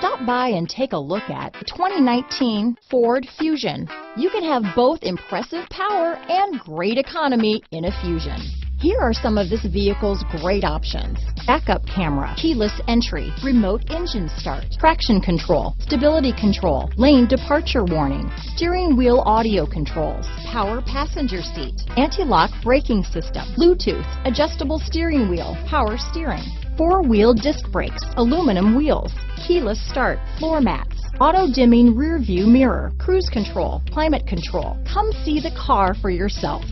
Stop by and take a look at the 2019 Ford Fusion. You can have both impressive power and great economy in a Fusion. Here are some of this vehicle's great options: backup camera, keyless entry, remote engine start, traction control, stability control, lane departure warning, steering wheel audio controls, power passenger seat, anti-lock braking system, Bluetooth, adjustable steering wheel, power steering, four-wheel disc brakes, aluminum wheels, keyless start, floor mats, auto-dimming rear view mirror, cruise control, climate control. Come see the car for yourself.